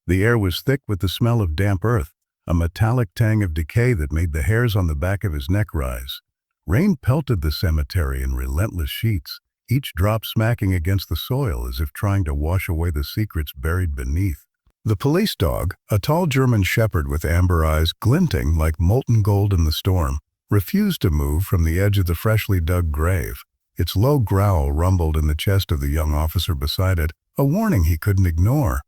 The air was thick with the smell of damp earth, a metallic tang of decay that made the hairs on the back of his neck rise. Rain pelted the cemetery in relentless sheets, each drop smacking against the soil as if trying to wash away the secrets buried beneath. The police dog, a tall German shepherd with amber eyes glinting like molten gold in the storm, refused to move from the edge of the freshly dug grave. Its low growl rumbled in the chest of the young officer beside it, a warning he couldn't ignore.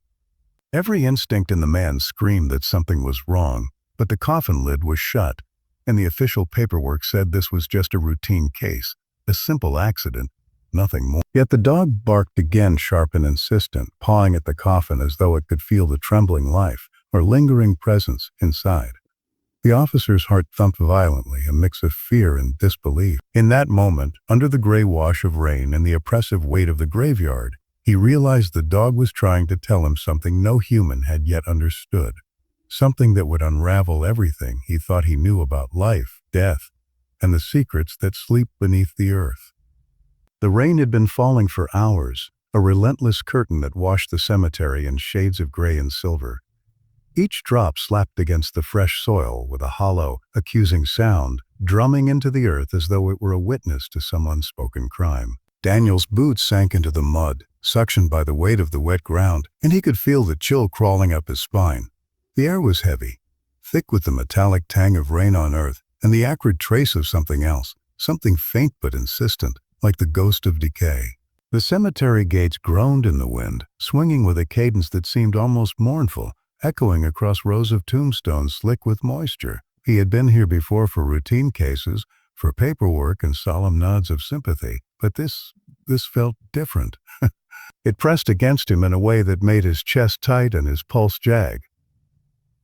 Every instinct in the man screamed that something was wrong, but the coffin lid was shut, and the official paperwork said this was just a routine case, a simple accident, nothing more. Yet the dog barked again, sharp and insistent, pawing at the coffin as though it could feel the trembling life or lingering presence inside. The officer's heart thumped violently, a mix of fear and disbelief. In that moment, under the gray wash of rain and the oppressive weight of the graveyard, he realized the dog was trying to tell him something no human had yet understood, something that would unravel everything he thought he knew about life, death, and the secrets that sleep beneath the earth. The rain had been falling for hours, a relentless curtain that washed the cemetery in shades of gray and silver. Each drop slapped against the fresh soil with a hollow, accusing sound, drumming into the earth as though it were a witness to some unspoken crime. Daniel's boots sank into the mud, suctioned by the weight of the wet ground, and he could feel the chill crawling up his spine. The air was heavy, thick with the metallic tang of rain on earth, and the acrid trace of something else, something faint but insistent, like the ghost of decay. The cemetery gates groaned in the wind, swinging with a cadence that seemed almost mournful, echoing across rows of tombstones slick with moisture. He had been here before for routine cases, for paperwork and solemn nods of sympathy, but this felt different. It pressed against him in a way that made his chest tight and his pulse jag.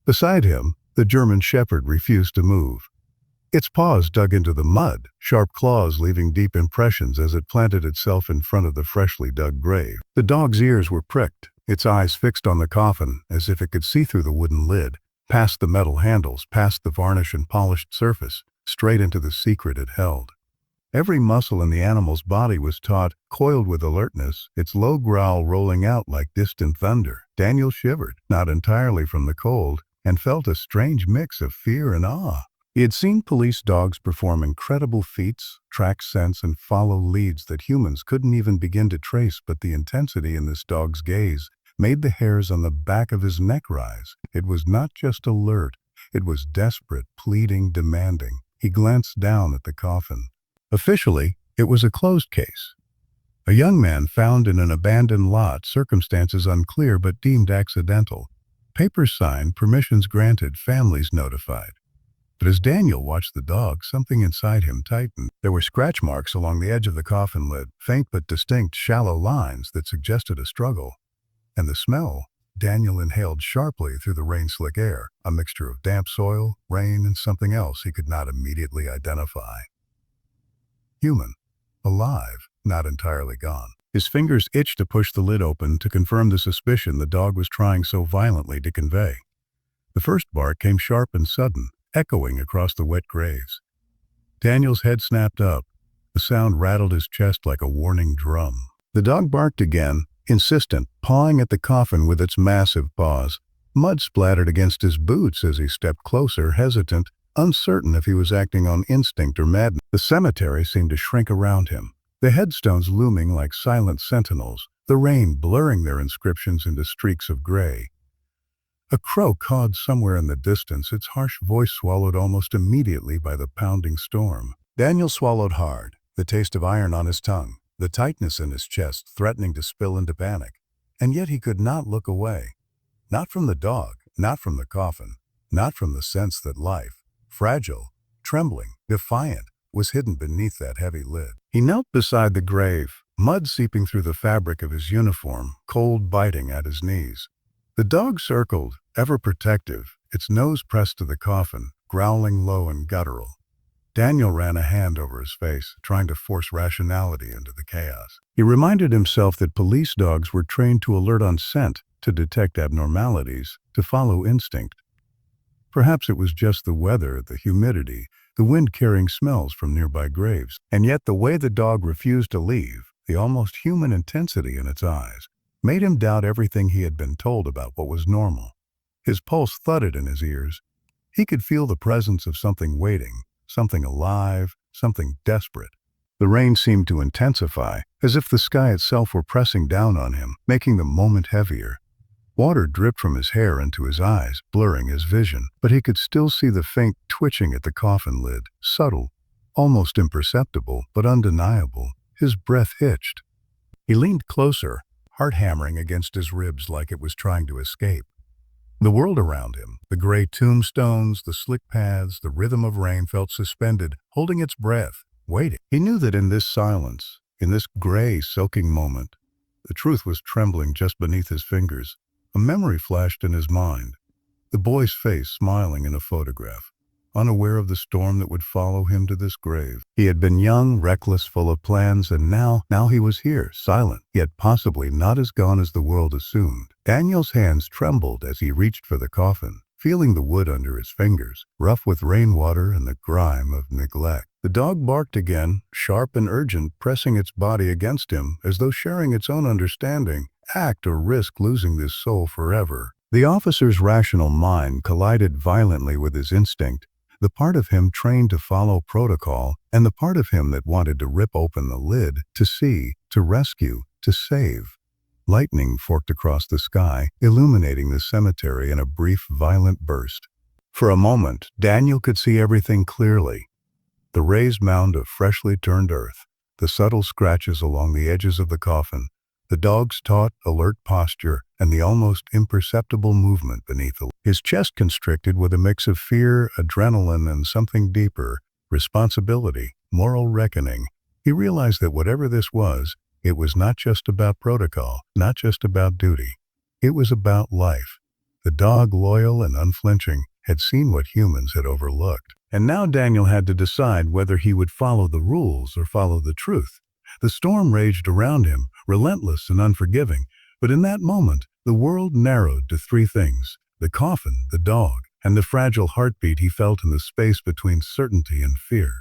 Beside him, the German shepherd refused to move. Its paws dug into the mud, sharp claws leaving deep impressions as it planted itself in front of the freshly dug grave. The dog's ears were pricked, its eyes fixed on the coffin as if it could see through the wooden lid, past the metal handles, past the varnish and polished surface, straight into the secret it held. Every muscle in the animal's body was taut, coiled with alertness, its low growl rolling out like distant thunder. Daniel shivered, not entirely from the cold, and felt a strange mix of fear and awe. He had seen police dogs perform incredible feats, track scents, and follow leads that humans couldn't even begin to trace, but the intensity in this dog's gaze made the hairs on the back of his neck rise. It was not just alert, it was desperate, pleading, demanding. He glanced down at the coffin. Officially, it was a closed case. A young man found in an abandoned lot, circumstances unclear but deemed accidental. Papers signed, permissions granted, families notified. But as Daniel watched the dog, something inside him tightened. There were scratch marks along the edge of the coffin lid, faint but distinct, shallow lines that suggested a struggle. And the smell, Daniel inhaled sharply through the rain-slick air, a mixture of damp soil, rain, and something else he could not immediately identify. Human. Alive, not entirely gone. His fingers itched to push the lid open to confirm the suspicion the dog was trying so violently to convey. The first bark came sharp and sudden, echoing across the wet graves. Daniel's head snapped up. The sound rattled his chest like a warning drum. The dog barked again, insistent, pawing at the coffin with its massive paws. Mud splattered against his boots as he stepped closer, hesitant, uncertain if he was acting on instinct or madness. The cemetery seemed to shrink around him, the headstones looming like silent sentinels, the rain blurring their inscriptions into streaks of gray. A crow cawed somewhere in the distance, its harsh voice swallowed almost immediately by the pounding storm. Daniel swallowed hard, the taste of iron on his tongue, the tightness in his chest threatening to spill into panic. And yet he could not look away. Not from the dog, not from the coffin, not from the sense that life, fragile, trembling, defiant, was hidden beneath that heavy lid. He knelt beside the grave, mud seeping through the fabric of his uniform, cold biting at his knees. The dog circled, ever protective, its nose pressed to the coffin, growling low and guttural. Daniel ran a hand over his face, trying to force rationality into the chaos. He reminded himself that police dogs were trained to alert on scent, to detect abnormalities, to follow instinct. Perhaps it was just the weather, the humidity, the wind carrying smells from nearby graves. And yet the way the dog refused to leave, the almost human intensity in its eyes, made him doubt everything he had been told about what was normal. His pulse thudded in his ears. He could feel the presence of something waiting, something alive, something desperate. The rain seemed to intensify, as if the sky itself were pressing down on him, making the moment heavier. Water dripped from his hair into his eyes, blurring his vision, but he could still see the faint twitching at the coffin lid, subtle, almost imperceptible, but undeniable. His breath hitched. He leaned closer, heart hammering against his ribs like it was trying to escape. The world around him, the gray tombstones, the slick paths, the rhythm of rain felt suspended, holding its breath, waiting. He knew that in this silence, in this gray, soaking moment, the truth was trembling just beneath his fingers. A memory flashed in his mind. The boy's face smiling in a photograph, unaware of the storm that would follow him to this grave. He had been young, reckless, full of plans, and now he was here, silent, yet possibly not as gone as the world assumed. Daniel's hands trembled as he reached for the coffin, feeling the wood under his fingers, rough with rainwater and the grime of neglect. The dog barked again, sharp and urgent, pressing its body against him, as though sharing its own understanding. Act or risk losing this soul forever. The officer's rational mind collided violently with his instinct, the part of him trained to follow protocol, and the part of him that wanted to rip open the lid, to see, to rescue, to save. Lightning forked across the sky, illuminating the cemetery in a brief, violent burst. For a moment, Daniel could see everything clearly. The raised mound of freshly turned earth, the subtle scratches along the edges of the coffin, the dog's taut, alert posture, and the almost imperceptible movement beneath the lid. His chest constricted with a mix of fear, adrenaline, and something deeper, responsibility, moral reckoning. He realized that whatever this was, it was not just about protocol, not just about duty. It was about life. The dog, loyal and unflinching, had seen what humans had overlooked. And now Daniel had to decide whether he would follow the rules or follow the truth. The storm raged around him, relentless and unforgiving, but in that moment, the world narrowed to three things: the coffin, the dog, and the fragile heartbeat he felt in the space between certainty and fear.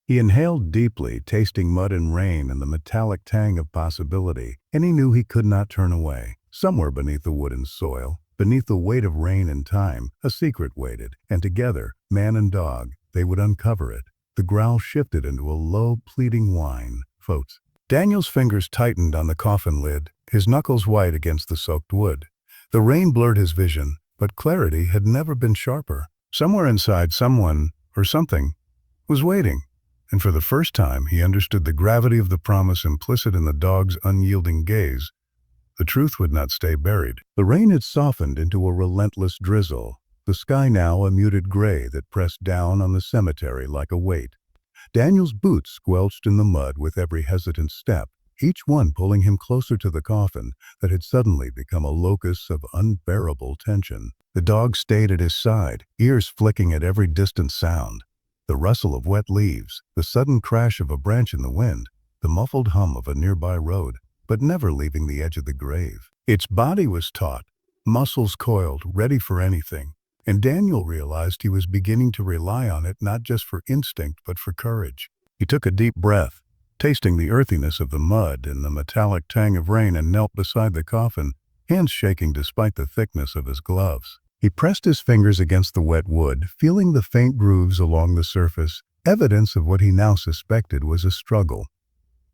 He inhaled deeply, tasting mud and rain and the metallic tang of possibility, and he knew he could not turn away. Somewhere beneath the wooden soil, beneath the weight of rain and time, a secret waited, and together, man and dog, they would uncover it. The growl shifted into a low, pleading whine. Folks. Daniel's fingers tightened on the coffin lid, his knuckles white against the soaked wood. The rain blurred his vision, but clarity had never been sharper. Somewhere inside, someone, or something, was waiting, and for the first time he understood the gravity of the promise implicit in the dog's unyielding gaze. The truth would not stay buried. The rain had softened into a relentless drizzle, the sky now a muted gray that pressed down on the cemetery like a weight. Daniel's boots squelched in the mud with every hesitant step, each one pulling him closer to the coffin that had suddenly become a locus of unbearable tension. The dog stayed at his side, ears flicking at every distant sound. The rustle of wet leaves, the sudden crash of a branch in the wind, the muffled hum of a nearby road, but never leaving the edge of the grave. Its body was taut, muscles coiled, ready for anything. And Daniel realized he was beginning to rely on it not just for instinct but for courage. He took a deep breath, tasting the earthiness of the mud and the metallic tang of rain, and knelt beside the coffin, hands shaking despite the thickness of his gloves. He pressed his fingers against the wet wood, feeling the faint grooves along the surface, evidence of what he now suspected was a struggle.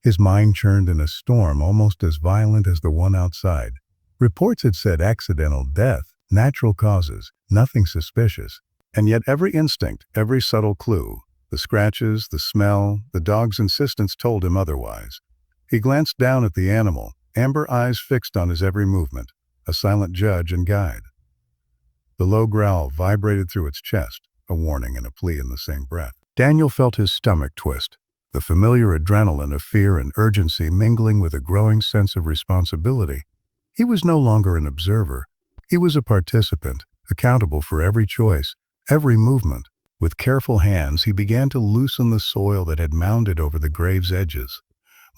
His mind churned in a storm almost as violent as the one outside. Reports had said accidental death, natural causes, nothing suspicious. And yet every instinct, every subtle clue, the scratches, the smell, the dog's insistence told him otherwise. He glanced down at the animal, amber eyes fixed on his every movement, a silent judge and guide. The low growl vibrated through its chest, a warning and a plea in the same breath. Daniel felt his stomach twist, the familiar adrenaline of fear and urgency mingling with a growing sense of responsibility. He was no longer an observer. He was a participant, accountable for every choice, every movement. With careful hands, he began to loosen the soil that had mounded over the grave's edges.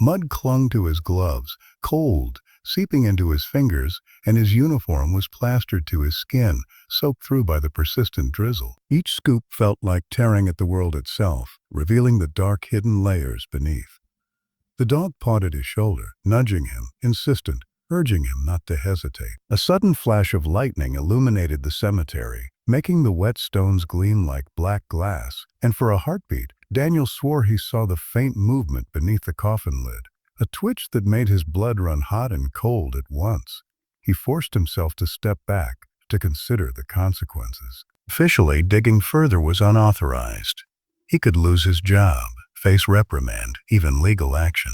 Mud clung to his gloves, cold, seeping into his fingers, and his uniform was plastered to his skin, soaked through by the persistent drizzle. Each scoop felt like tearing at the world itself, revealing the dark hidden layers beneath. The dog pawed at his shoulder, nudging him, insistent. urging him not to hesitate. A sudden flash of lightning illuminated the cemetery, making the wet stones gleam like black glass, and for a heartbeat, Daniel swore he saw the faint movement beneath the coffin lid, a twitch that made his blood run hot and cold at once. He forced himself to step back, to consider the consequences. Officially, digging further was unauthorized. He could lose his job, face reprimand, even legal action.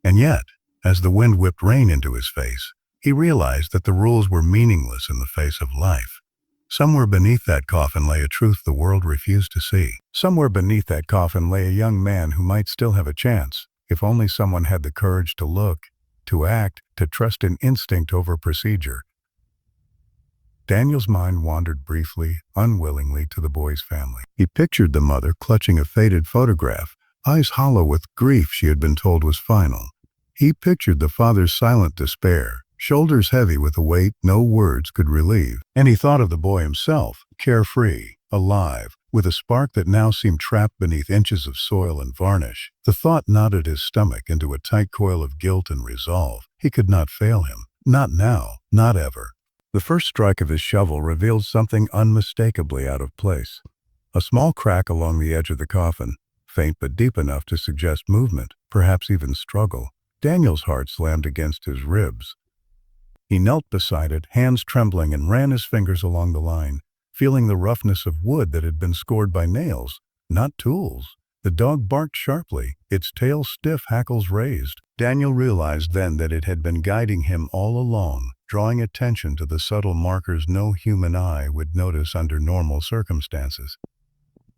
And yet, as the wind whipped rain into his face, he realized that the rules were meaningless in the face of life. Somewhere beneath that coffin lay a truth the world refused to see. Somewhere beneath that coffin lay a young man who might still have a chance, if only someone had the courage to look, to act, to trust in instinct over procedure. Daniel's mind wandered briefly, unwillingly, to the boy's family. He pictured the mother clutching a faded photograph, eyes hollow with grief she had been told was final. He pictured the father's silent despair, shoulders heavy with a weight no words could relieve. And he thought of the boy himself, carefree, alive, with a spark that now seemed trapped beneath inches of soil and varnish. The thought knotted his stomach into a tight coil of guilt and resolve. He could not fail him. Not now, not ever. The first strike of his shovel revealed something unmistakably out of place. A small crack along the edge of the coffin, faint but deep enough to suggest movement, perhaps even struggle. Daniel's heart slammed against his ribs. He knelt beside it, hands trembling, and ran his fingers along the line, feeling the roughness of wood that had been scored by nails, not tools. The dog barked sharply, its tail stiff, hackles raised. Daniel realized then that it had been guiding him all along, drawing attention to the subtle markers no human eye would notice under normal circumstances.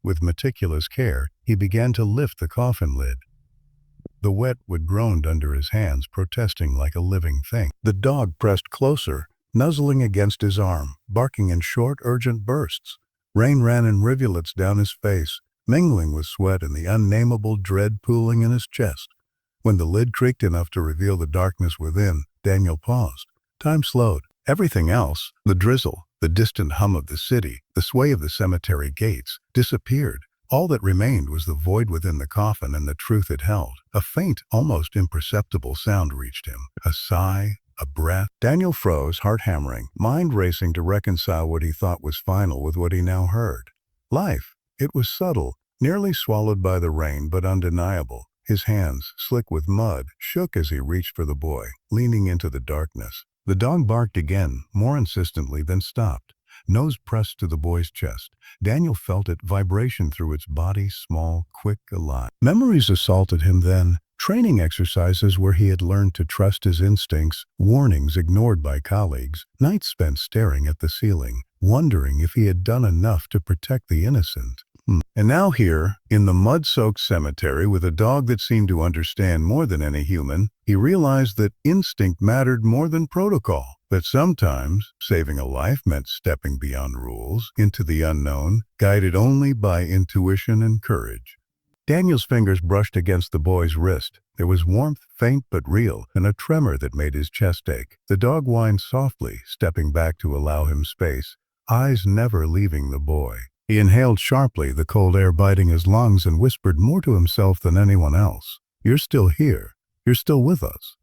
With meticulous care, he began to lift the coffin lid. The wet wood groaned under his hands, protesting like a living thing. The dog pressed closer, nuzzling against his arm, barking in short, urgent bursts. Rain ran in rivulets down his face, mingling with sweat and the unnameable dread pooling in his chest. When the lid creaked enough to reveal the darkness within, Daniel paused. Time slowed. Everything else, the drizzle, the distant hum of the city, the sway of the cemetery gates, disappeared. All that remained was the void within the coffin and the truth it held. A faint, almost imperceptible sound reached him. A sigh, a breath. Daniel froze, heart hammering, mind racing to reconcile what he thought was final with what he now heard. Life. It was subtle, nearly swallowed by the rain, but undeniable. His hands, slick with mud, shook as he reached for the boy, leaning into the darkness. The dog barked again, more insistently, then stopped. Nose pressed to the boy's chest. Daniel felt it, vibration through its body, small, quick, alive. Memories assaulted him then, training exercises where he had learned to trust his instincts, warnings ignored by colleagues, nights spent staring at the ceiling, wondering if he had done enough to protect the innocent. And now here, in the mud-soaked cemetery with a dog that seemed to understand more than any human, he realized that instinct mattered more than protocol. That sometimes saving a life meant stepping beyond rules, into the unknown, guided only by intuition and courage. Daniel's fingers brushed against the boy's wrist. There was warmth, faint but real, and a tremor that made his chest ache. The dog whined softly, stepping back to allow him space, eyes never leaving the boy. He inhaled sharply, the cold air biting his lungs, and whispered more to himself than anyone else. "You're still here. You're still with us."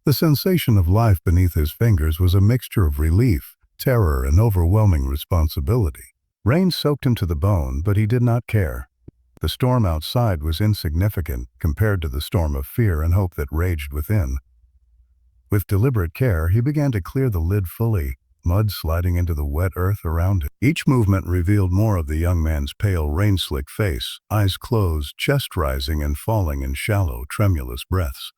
The sensation of life beneath his fingers was a mixture of relief, terror, and overwhelming responsibility. Rain soaked him to the bone, but he did not care. The storm outside was insignificant compared to the storm of fear and hope that raged within. With deliberate care, he began to clear the lid fully, mud sliding into the wet earth around him. Each movement revealed more of the young man's pale, rain-slick face, eyes closed, chest rising and falling in shallow, tremulous breaths.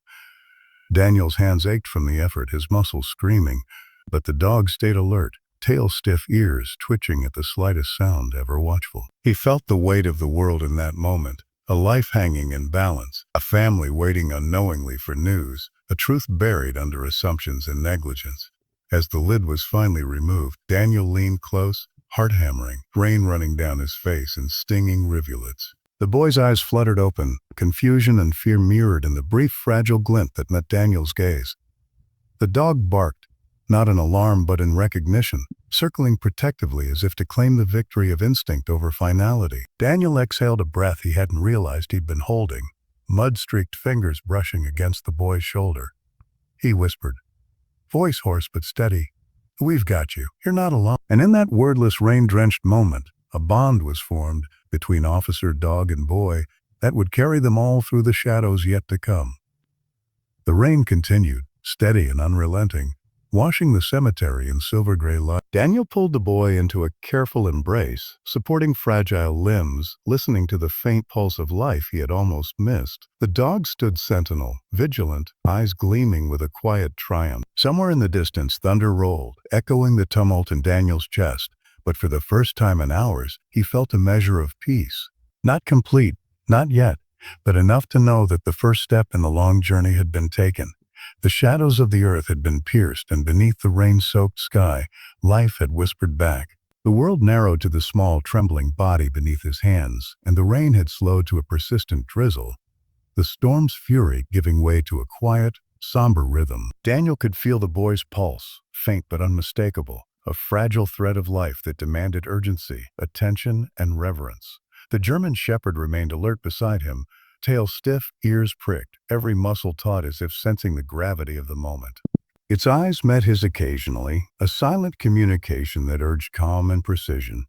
Daniel's hands ached from the effort, his muscles screaming, but the dog stayed alert, tail stiff, ears twitching at the slightest sound, ever watchful. He felt the weight of the world in that moment, a life hanging in balance, a family waiting unknowingly for news, a truth buried under assumptions and negligence. As the lid was finally removed, Daniel leaned close, heart hammering, rain running down his face in stinging rivulets. The boy's eyes fluttered open, confusion and fear mirrored in the brief, fragile glint that met Daniel's gaze. The dog barked, not in alarm but in recognition, circling protectively as if to claim the victory of instinct over finality. Daniel exhaled a breath he hadn't realized he'd been holding, mud-streaked fingers brushing against the boy's shoulder. He whispered, voice hoarse but steady. "We've got you. You're not alone." And in that wordless, rain-drenched moment, a bond was formed between officer, dog, and boy that would carry them all through the shadows yet to come. The rain continued, steady and unrelenting, washing the cemetery in silver-gray light. Daniel pulled the boy into a careful embrace, supporting fragile limbs, listening to the faint pulse of life he had almost missed. The dog stood sentinel, vigilant, eyes gleaming with a quiet triumph. Somewhere in the distance, thunder rolled, echoing the tumult in Daniel's chest, but for the first time in hours, he felt a measure of peace. Not complete, not yet, but enough to know that the first step in the long journey had been taken. The shadows of the earth had been pierced, and beneath the rain-soaked sky, life had whispered back. The world narrowed to the small, trembling body beneath his hands, and the rain had slowed to a persistent drizzle, the storm's fury giving way to a quiet, somber rhythm. Daniel could feel the boy's pulse, faint but unmistakable, a fragile thread of life that demanded urgency, attention, and reverence. The German shepherd remained alert beside him, tail stiff, ears pricked, every muscle taut as if sensing the gravity of the moment. Its eyes met his occasionally, a silent communication that urged calm and precision.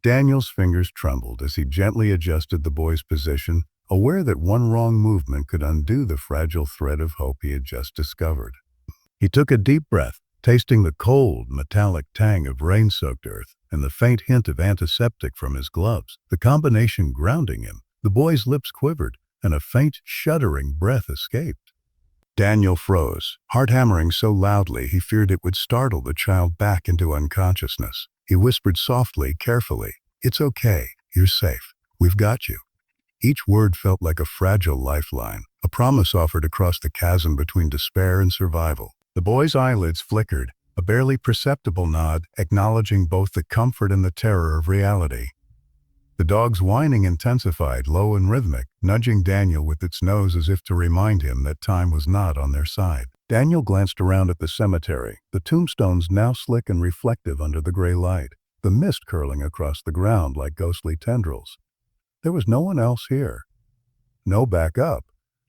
Daniel's fingers trembled as he gently adjusted the boy's position, aware that one wrong movement could undo the fragile thread of hope he had just discovered. He took a deep breath, tasting the cold, metallic tang of rain-soaked earth and the faint hint of antiseptic from his gloves, the combination grounding him. The boy's lips quivered, and a faint, shuddering breath escaped. Daniel froze, heart hammering so loudly he feared it would startle the child back into unconsciousness. He whispered softly, carefully, "It's okay. You're safe. We've got you." Each word felt like a fragile lifeline, a promise offered across the chasm between despair and survival. The boy's eyelids flickered, a barely perceptible nod acknowledging both the comfort and the terror of reality. The dog's whining intensified, low and rhythmic, nudging Daniel with its nose as if to remind him that time was not on their side. Daniel glanced around at the cemetery, the tombstones now slick and reflective under the gray light, the mist curling across the ground like ghostly tendrils. There was no one else here. No backup,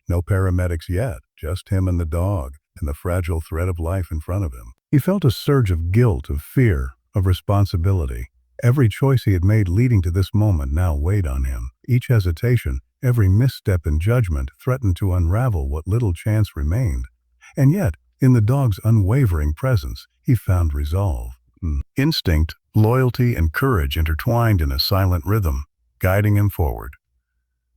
no paramedics yet, just him and the dog, and the fragile thread of life in front of him. He felt a surge of guilt, of fear, of responsibility. Every choice he had made leading to this moment now weighed on him. Each hesitation, every misstep in judgment threatened to unravel what little chance remained. And yet, in the dog's unwavering presence, he found resolve. Instinct, loyalty, and courage intertwined in a silent rhythm, guiding him forward.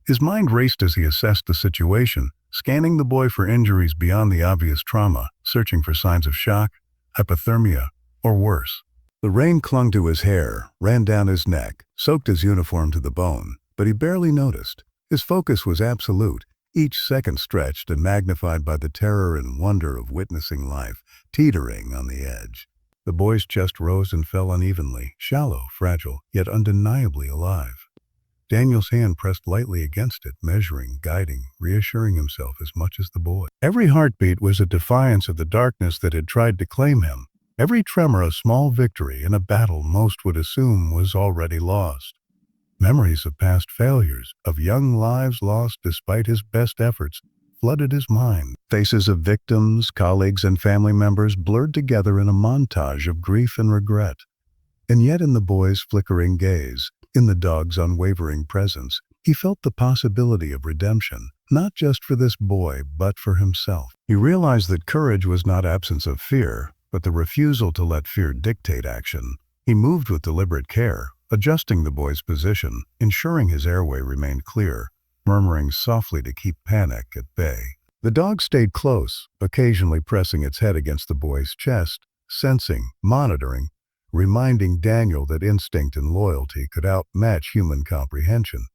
His mind raced as he assessed the situation, scanning the boy for injuries beyond the obvious trauma, searching for signs of shock, hypothermia, or worse. The rain clung to his hair, ran down his neck, soaked his uniform to the bone, but he barely noticed. His focus was absolute, each second stretched and magnified by the terror and wonder of witnessing life, teetering on the edge. The boy's chest rose and fell unevenly, shallow, fragile, yet undeniably alive. Daniel's hand pressed lightly against it, measuring, guiding, reassuring himself as much as the boy. Every heartbeat was a defiance of the darkness that had tried to claim him. Every tremor a small victory in a battle most would assume was already lost. Memories of past failures, of young lives lost despite his best efforts, flooded his mind. Faces of victims, colleagues, and family members blurred together in a montage of grief and regret. And yet in the boy's flickering gaze, in the dog's unwavering presence, he felt the possibility of redemption, not just for this boy, but for himself. He realized that courage was not absence of fear, but the refusal to let fear dictate action. He moved with deliberate care, adjusting the boy's position, ensuring his airway remained clear, murmuring softly to keep panic at bay. The dog stayed close, occasionally pressing its head against the boy's chest, sensing, monitoring, reminding Daniel that instinct and loyalty could outmatch human comprehension.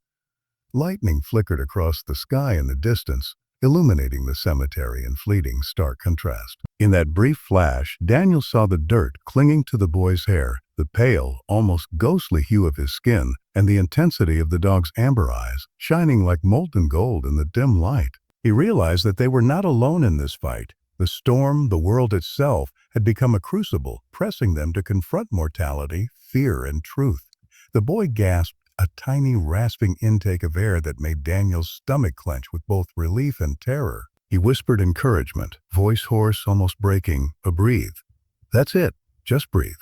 Lightning flickered across the sky in the distance, illuminating the cemetery in fleeting, stark contrast. In that brief flash, Daniel saw the dirt clinging to the boy's hair, the pale, almost ghostly hue of his skin, and the intensity of the dog's amber eyes, shining like molten gold in the dim light. He realized that they were not alone in this fight. The storm, the world itself, had become a crucible, pressing them to confront mortality, fear, and truth. The boy gasped, a tiny, rasping intake of air that made Daniel's stomach clench with both relief and terror. He whispered encouragement, voice hoarse, almost breaking, a breathe. That's it. Just breathe.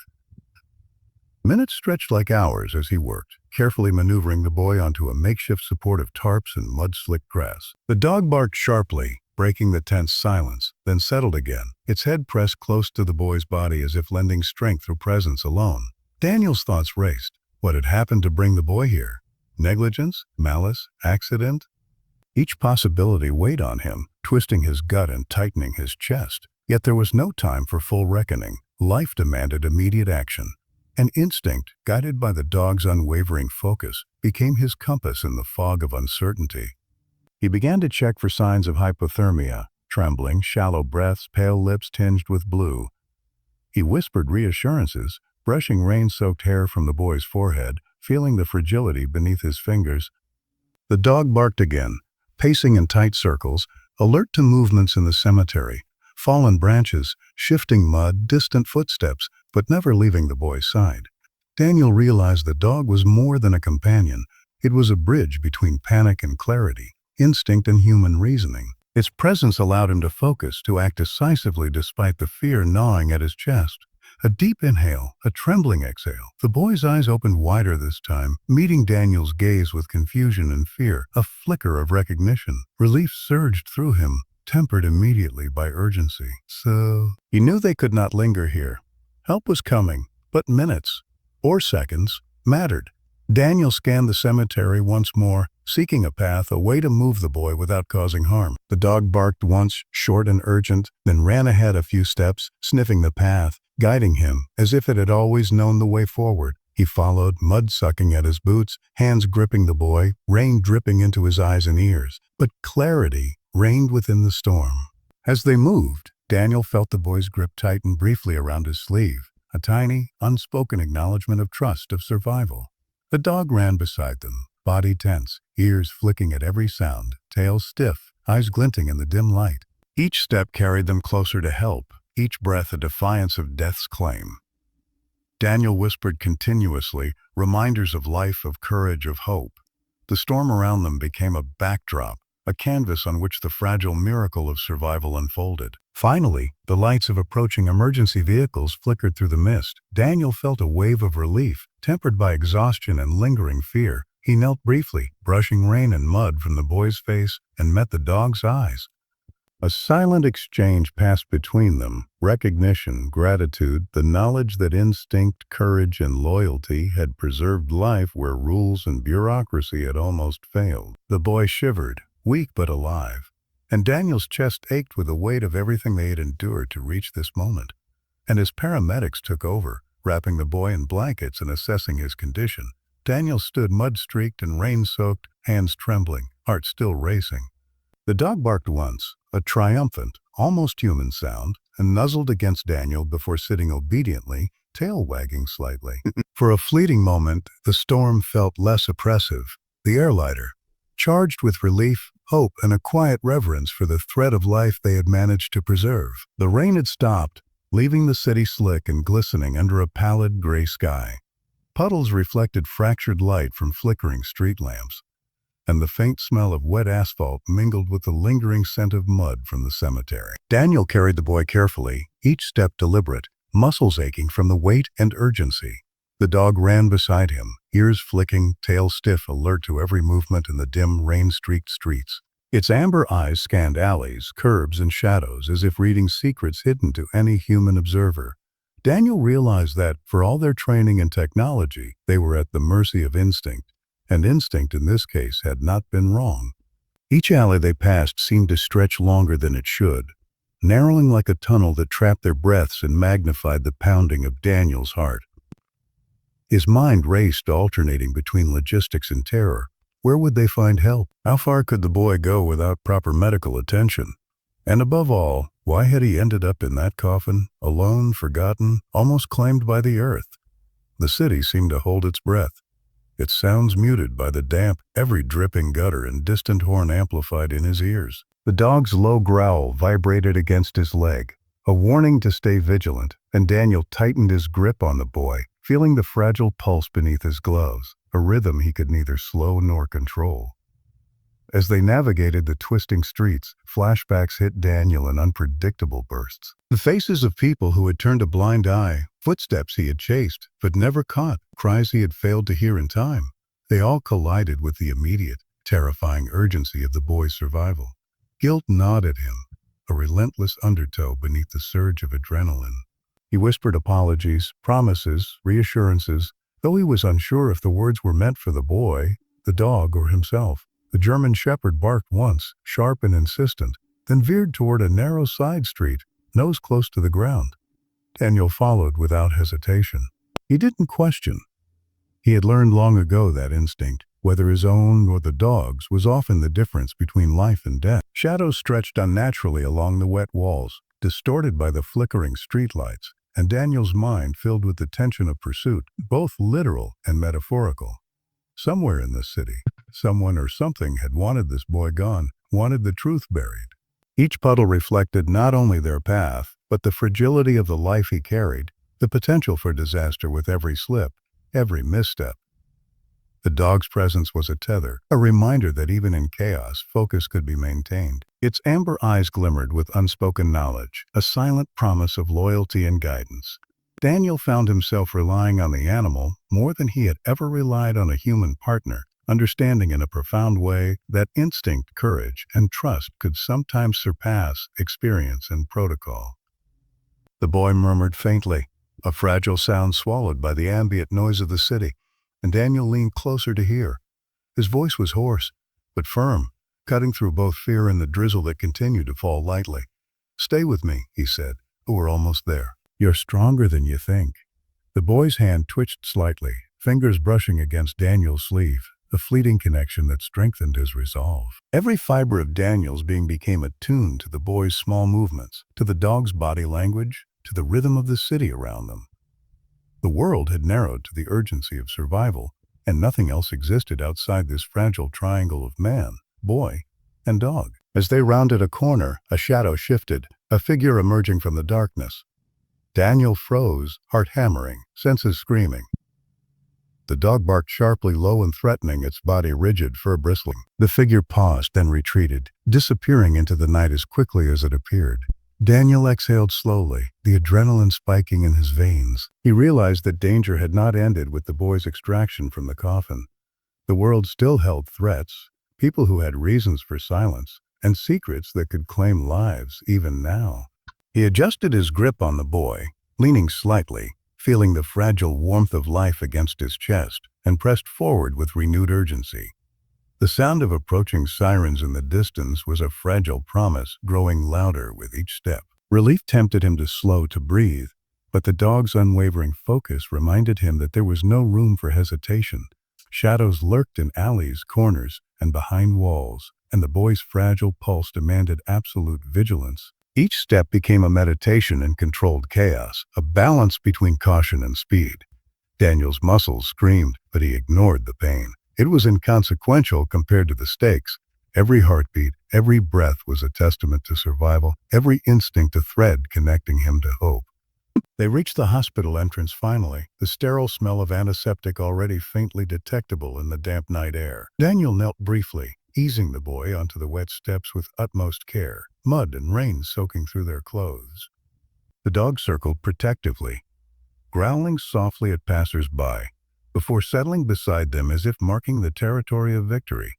Minutes stretched like hours as he worked, carefully maneuvering the boy onto a makeshift support of tarps and mud-slicked grass. The dog barked sharply, breaking the tense silence, then settled again, its head pressed close to the boy's body as if lending strength through presence alone. Daniel's thoughts raced. What had happened to bring the boy here? Negligence? Malice? Accident? Each possibility weighed on him, twisting his gut and tightening his chest. Yet there was no time for full reckoning. Life demanded immediate action. An instinct, guided by the dog's unwavering focus, became his compass in the fog of uncertainty. He began to check for signs of hypothermia, trembling, shallow breaths, pale lips tinged with blue. He whispered reassurances, brushing rain-soaked hair from the boy's forehead, feeling the fragility beneath his fingers. The dog barked again, pacing in tight circles, alert to movements in the cemetery, fallen branches, shifting mud, distant footsteps, but never leaving the boy's side. Daniel realized the dog was more than a companion. It was a bridge between panic and clarity, instinct and human reasoning. Its presence allowed him to focus, to act decisively despite the fear gnawing at his chest. A deep inhale, a trembling exhale. The boy's eyes opened wider this time, meeting Daniel's gaze with confusion and fear, a flicker of recognition. Relief surged through him, tempered immediately by urgency. So, he knew they could not linger here. Help was coming, but minutes, or seconds, mattered. Daniel scanned the cemetery once more, seeking a path, a way to move the boy without causing harm. The dog barked once, short and urgent, then ran ahead a few steps, sniffing the path, guiding him as if it had always known the way forward. He followed, mud sucking at his boots, hands gripping the boy, rain dripping into his eyes and ears. But clarity reigned within the storm. As they moved, Daniel felt the boy's grip tighten briefly around his sleeve, a tiny, unspoken acknowledgement of trust, of survival. The dog ran beside them, body tense, ears flicking at every sound, tail stiff, eyes glinting in the dim light. Each step carried them closer to help, each breath a defiance of death's claim. Daniel whispered continuously, reminders of life, of courage, of hope. The storm around them became a backdrop, a canvas on which the fragile miracle of survival unfolded. Finally, the lights of approaching emergency vehicles flickered through the mist. Daniel felt a wave of relief, tempered by exhaustion and lingering fear. He knelt briefly, brushing rain and mud from the boy's face, and met the dog's eyes. A silent exchange passed between them, recognition, gratitude, the knowledge that instinct, courage, and loyalty had preserved life where rules and bureaucracy had almost failed. The boy shivered, weak but alive, and Daniel's chest ached with the weight of everything they had endured to reach this moment. And as paramedics took over, wrapping the boy in blankets and assessing his condition, Daniel stood mud-streaked and rain-soaked, hands trembling, heart still racing. The dog barked once, a triumphant, almost human sound, and nuzzled against Daniel before sitting obediently, tail wagging slightly. For a fleeting moment, the storm felt less oppressive, the air lighter, charged with relief, hope, and a quiet reverence for the thread of life they had managed to preserve. The rain had stopped, leaving the city slick and glistening under a pallid gray sky. Puddles reflected fractured light from flickering street lamps, and the faint smell of wet asphalt mingled with the lingering scent of mud from the cemetery. Daniel carried the boy carefully, each step deliberate, muscles aching from the weight and urgency. The dog ran beside him, ears flicking, tail stiff, alert to every movement in the dim, rain-streaked streets. Its amber eyes scanned alleys, curbs, and shadows as if reading secrets hidden to any human observer. Daniel realized that, for all their training and technology, they were at the mercy of instinct, and instinct in this case had not been wrong. Each alley they passed seemed to stretch longer than it should, narrowing like a tunnel that trapped their breaths and magnified the pounding of Daniel's heart. His mind raced, alternating between logistics and terror. Where would they find help? How far could the boy go without proper medical attention? And above all, why had he ended up in that coffin, alone, forgotten, almost claimed by the earth? The city seemed to hold its breath, its sounds muted by the damp, every dripping gutter and distant horn amplified in his ears. The dog's low growl vibrated against his leg, a warning to stay vigilant, and Daniel tightened his grip on the boy, feeling the fragile pulse beneath his gloves, a rhythm he could neither slow nor control. As they navigated the twisting streets, flashbacks hit Daniel in unpredictable bursts. The faces of people who had turned a blind eye, footsteps he had chased but never caught, cries he had failed to hear in time. They all collided with the immediate, terrifying urgency of the boy's survival. Guilt gnawed at him, a relentless undertow beneath the surge of adrenaline. He whispered apologies, promises, reassurances, though he was unsure if the words were meant for the boy, the dog, or himself. The German shepherd barked once, sharp and insistent, then veered toward a narrow side street, nose close to the ground. Daniel followed without hesitation. He didn't question. He had learned long ago that instinct, whether his own or the dog's, was often the difference between life and death. Shadows stretched unnaturally along the wet walls, distorted by the flickering streetlights, and Daniel's mind filled with the tension of pursuit, both literal and metaphorical. Somewhere in this city, someone or something had wanted this boy gone, wanted the truth buried. Each puddle reflected not only their path, but the fragility of the life he carried, the potential for disaster with every slip, every misstep. The dog's presence was a tether, a reminder that even in chaos, focus could be maintained. Its amber eyes glimmered with unspoken knowledge, a silent promise of loyalty and guidance. Daniel found himself relying on the animal more than he had ever relied on a human partner, understanding in a profound way that instinct, courage, and trust could sometimes surpass experience and protocol. The boy murmured faintly, a fragile sound swallowed by the ambient noise of the city, and Daniel leaned closer to hear. His voice was hoarse, but firm, cutting through both fear and the drizzle that continued to fall lightly. "Stay with me," he said. "We're almost there. You're stronger than you think." The boy's hand twitched slightly, fingers brushing against Daniel's sleeve, a fleeting connection that strengthened his resolve. Every fiber of Daniel's being became attuned to the boy's small movements, to the dog's body language, to the rhythm of the city around them. The world had narrowed to the urgency of survival, and nothing else existed outside this fragile triangle of man, boy, and dog. As they rounded a corner, a shadow shifted, a figure emerging from the darkness. Daniel froze, heart hammering, senses screaming. The dog barked sharply, low and threatening, its body rigid, fur bristling. The figure paused, then retreated, disappearing into the night as quickly as it appeared. Daniel exhaled slowly, the adrenaline spiking in his veins. He realized that danger had not ended with the boy's extraction from the coffin. The world still held threats, people who had reasons for silence, and secrets that could claim lives even now. He adjusted his grip on the boy, leaning slightly, feeling the fragile warmth of life against his chest, and pressed forward with renewed urgency. The sound of approaching sirens in the distance was a fragile promise, growing louder with each step. Relief tempted him to slow, to breathe, but the dog's unwavering focus reminded him that there was no room for hesitation. Shadows lurked in alleys, corners, and behind walls, and the boy's fragile pulse demanded absolute vigilance. Each step became a meditation in controlled chaos, a balance between caution and speed. Daniel's muscles screamed, but he ignored the pain. It was inconsequential compared to the stakes. Every heartbeat, every breath was a testament to survival, every instinct a thread connecting him to hope. They reached the hospital entrance finally, the sterile smell of antiseptic already faintly detectable in the damp night air. Daniel knelt briefly, easing the boy onto the wet steps with utmost care, mud and rain soaking through their clothes. The dog circled protectively, growling softly at passers-by, before settling beside them as if marking the territory of victory.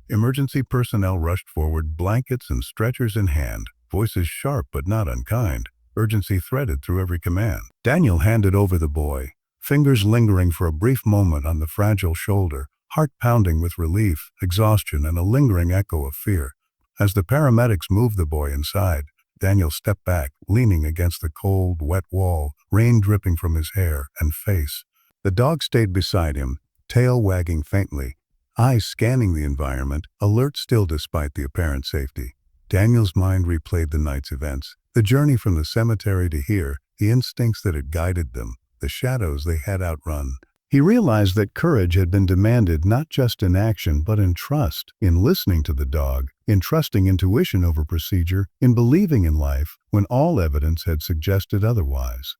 Emergency personnel rushed forward, blankets and stretchers in hand, voices sharp but not unkind, urgency threaded through every command. Daniel handed over the boy, fingers lingering for a brief moment on the fragile shoulder, heart pounding with relief, exhaustion, and a lingering echo of fear. As the paramedics moved the boy inside, Daniel stepped back, leaning against the cold, wet wall, rain dripping from his hair and face. The dog stayed beside him, tail wagging faintly, eyes scanning the environment, alert still despite the apparent safety. Daniel's mind replayed the night's events, the journey from the cemetery to here, the instincts that had guided them, the shadows they had outrun. He realized that courage had been demanded not just in action but in trust, in listening to the dog, in trusting intuition over procedure, in believing in life when all evidence had suggested otherwise.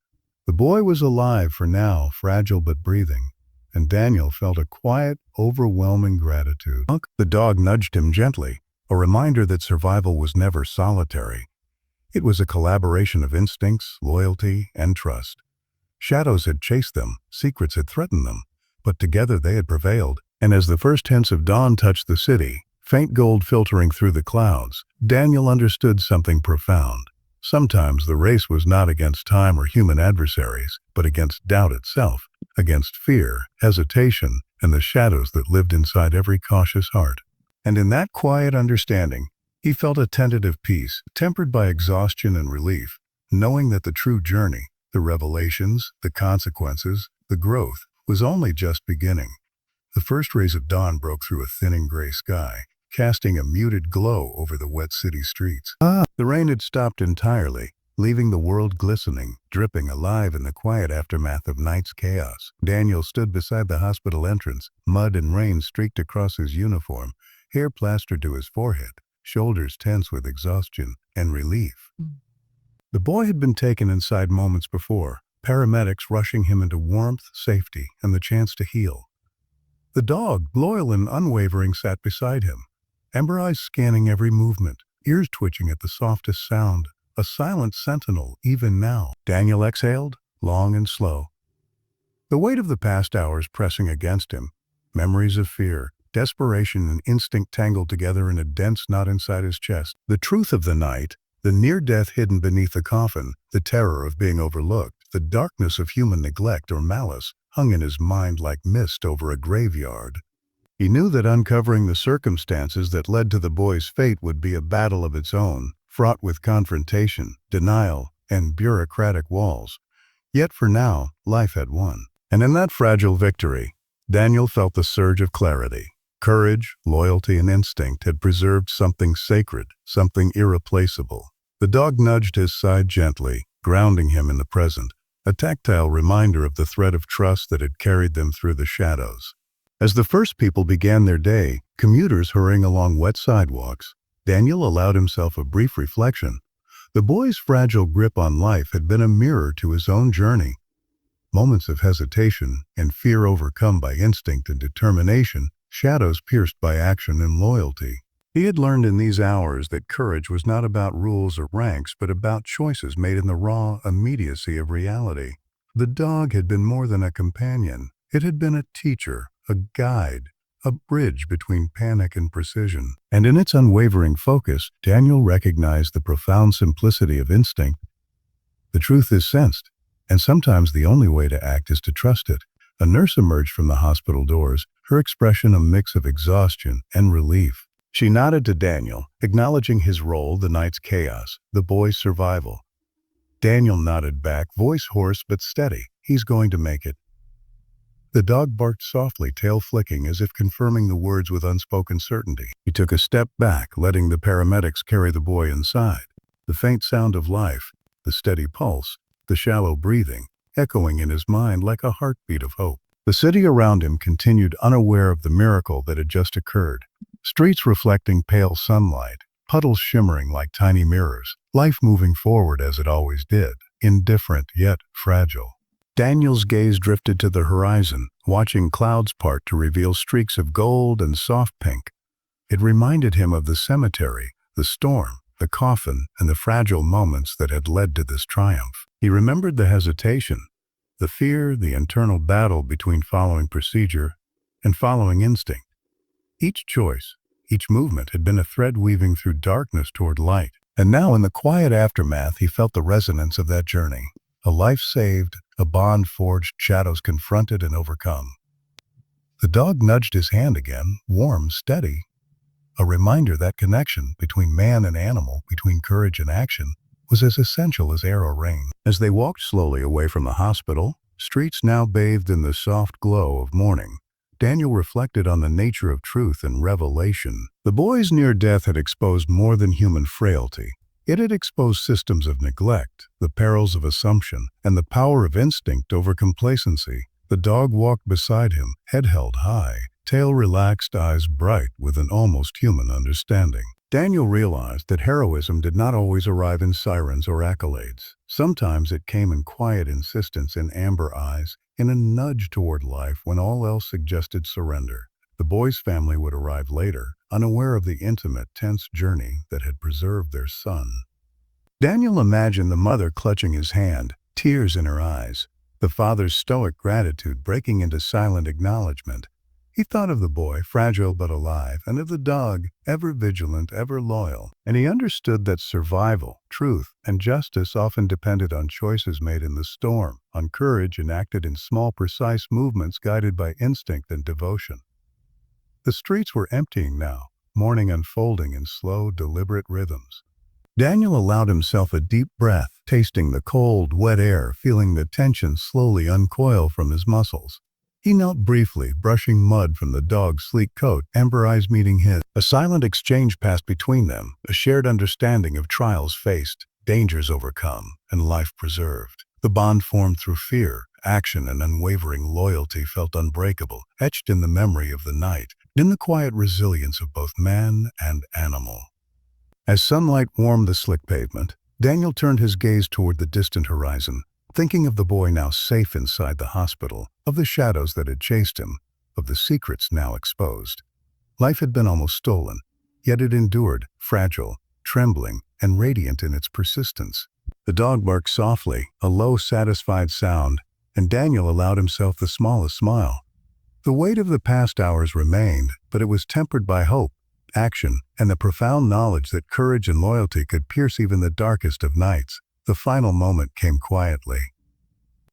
The boy was alive for now, fragile but breathing. and Daniel felt a quiet, overwhelming gratitude. The dog nudged him gently, a reminder that survival was never solitary. It was a collaboration of instincts, loyalty, and trust. Shadows had chased them, secrets had threatened them, but together they had prevailed. And as the first hints of dawn touched the city, faint gold filtering through the clouds, Daniel understood something profound. Sometimes the race was not against time or human adversaries, but against doubt itself, against fear, hesitation, and the shadows that lived inside every cautious heart. And in that quiet understanding, he felt a tentative peace, tempered by exhaustion and relief, knowing that the true journey, the revelations, the consequences, the growth, was only just beginning. The first rays of dawn broke through a thinning gray sky, casting a muted glow over the wet city streets. The rain had stopped entirely, leaving the world glistening, dripping alive in the quiet aftermath of night's chaos. Daniel stood beside the hospital entrance, mud and rain streaked across his uniform, hair plastered to his forehead, shoulders tense with exhaustion and relief. The boy had been taken inside moments before, paramedics rushing him into warmth, safety, and the chance to heal. The dog, loyal and unwavering, sat beside him, amber eyes scanning every movement, ears twitching at the softest sound, a silent sentinel even now. Daniel exhaled, long and slow. The weight of the past hours pressing against him, memories of fear, desperation, and instinct tangled together in a dense knot inside his chest. The truth of the night, the near death hidden beneath the coffin, the terror of being overlooked, the darkness of human neglect or malice, hung in his mind like mist over a graveyard. He knew that uncovering the circumstances that led to the boy's fate would be a battle of its own, fraught with confrontation, denial, and bureaucratic walls. Yet for now, life had won. And in that fragile victory, Daniel felt the surge of clarity. Courage, loyalty, and instinct had preserved something sacred, something irreplaceable. The dog nudged his side gently, grounding him in the present, a tactile reminder of the thread of trust that had carried them through the shadows. As the first people began their day, commuters hurrying along wet sidewalks, Daniel allowed himself a brief reflection. The boy's fragile grip on life had been a mirror to his own journey. Moments of hesitation and fear overcome by instinct and determination, shadows pierced by action and loyalty. He had learned in these hours that courage was not about rules or ranks, but about choices made in the raw immediacy of reality. The dog had been more than a companion. It had been a teacher, a guide, a bridge between panic and precision. And in its unwavering focus, Daniel recognized the profound simplicity of instinct. The truth is sensed, and sometimes the only way to act is to trust it. A nurse emerged from the hospital doors, her expression a mix of exhaustion and relief. She nodded to Daniel, acknowledging his role, the night's chaos, the boy's survival. Daniel nodded back, voice hoarse but steady. He's going to make it. The dog barked softly, tail flicking, as if confirming the words with unspoken certainty. He took a step back, letting the paramedics carry the boy inside. The faint sound of life, the steady pulse, the shallow breathing, echoing in his mind like a heartbeat of hope. The city around him continued unaware of the miracle that had just occurred. Streets reflecting pale sunlight, puddles shimmering like tiny mirrors, life moving forward as it always did, indifferent yet fragile. Daniel's gaze drifted to the horizon, watching clouds part to reveal streaks of gold and soft pink. It reminded him of the cemetery, the storm, the coffin, and the fragile moments that had led to this triumph. He remembered the hesitation, the fear, the internal battle between following procedure and following instinct. Each choice, each movement had been a thread weaving through darkness toward light. And now in the quiet aftermath, he felt the resonance of that journey. A life saved, a bond forged, shadows confronted and overcome. The dog nudged his hand again, warm, steady. A reminder that connection between man and animal, between courage and action, was as essential as air or rain. As they walked slowly away from the hospital, streets now bathed in the soft glow of morning, Daniel reflected on the nature of truth and revelation. The boy's near death had exposed more than human frailty. It had exposed systems of neglect, the perils of assumption, and the power of instinct over complacency. The dog walked beside him, head held high, tail relaxed, eyes bright with an almost human understanding. Daniel realized that heroism did not always arrive in sirens or accolades. Sometimes it came in quiet insistence in amber eyes, in a nudge toward life when all else suggested surrender. The boy's family would arrive later, unaware of the intimate, tense journey that had preserved their son. Daniel imagined the mother clutching his hand, tears in her eyes, the father's stoic gratitude breaking into silent acknowledgement. He thought of the boy, fragile but alive, and of the dog, ever vigilant, ever loyal, and he understood that survival, truth, and justice often depended on choices made in the storm, on courage enacted in small, precise movements guided by instinct and devotion. The streets were emptying now, morning unfolding in slow, deliberate rhythms. Daniel allowed himself a deep breath, tasting the cold, wet air, feeling the tension slowly uncoil from his muscles. He knelt briefly, brushing mud from the dog's sleek coat, amber eyes meeting his. A silent exchange passed between them, a shared understanding of trials faced, dangers overcome, and life preserved. The bond formed through fear, action, and unwavering loyalty felt unbreakable, etched in the memory of the night, in the quiet resilience of both man and animal. As sunlight warmed the slick pavement, Daniel turned his gaze toward the distant horizon, thinking of the boy now safe inside the hospital, of the shadows that had chased him, of the secrets now exposed. Life had been almost stolen, yet it endured, fragile, trembling, and radiant in its persistence. The dog barked softly, a low, satisfied sound, and Daniel allowed himself the smallest smile. The weight of the past hours remained, but it was tempered by hope, action, and the profound knowledge that courage and loyalty could pierce even the darkest of nights. The final moment came quietly.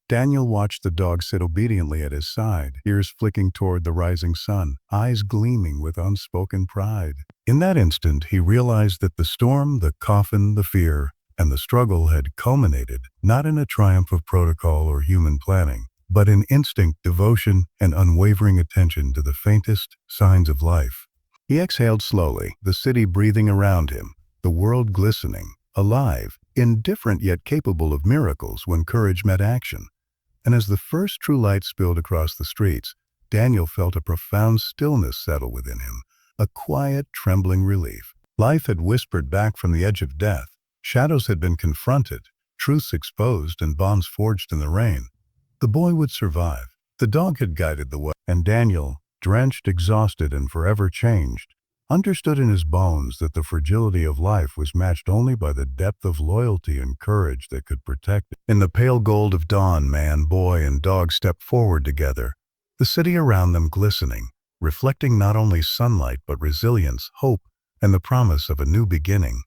Daniel watched the dog sit obediently at his side, ears flicking toward the rising sun, eyes gleaming with unspoken pride. In that instant, he realized that the storm, the coffin, the fear, and the struggle had culminated, not in a triumph of protocol or human planning, but in instinct, devotion, and unwavering attention to the faintest signs of life. He exhaled slowly, the city breathing around him, the world glistening, alive, indifferent yet capable of miracles when courage met action. And as the first true light spilled across the streets, Daniel felt a profound stillness settle within him, a quiet, trembling relief. Life had whispered back from the edge of death. Shadows had been confronted, truths exposed, and bonds forged in the rain. The boy would survive. The dog had guided the way, and Daniel, drenched, exhausted, and forever changed, understood in his bones that the fragility of life was matched only by the depth of loyalty and courage that could protect it. In the pale gold of dawn, man, boy, and dog stepped forward together, the city around them glistening, reflecting not only sunlight but resilience, hope, and the promise of a new beginning.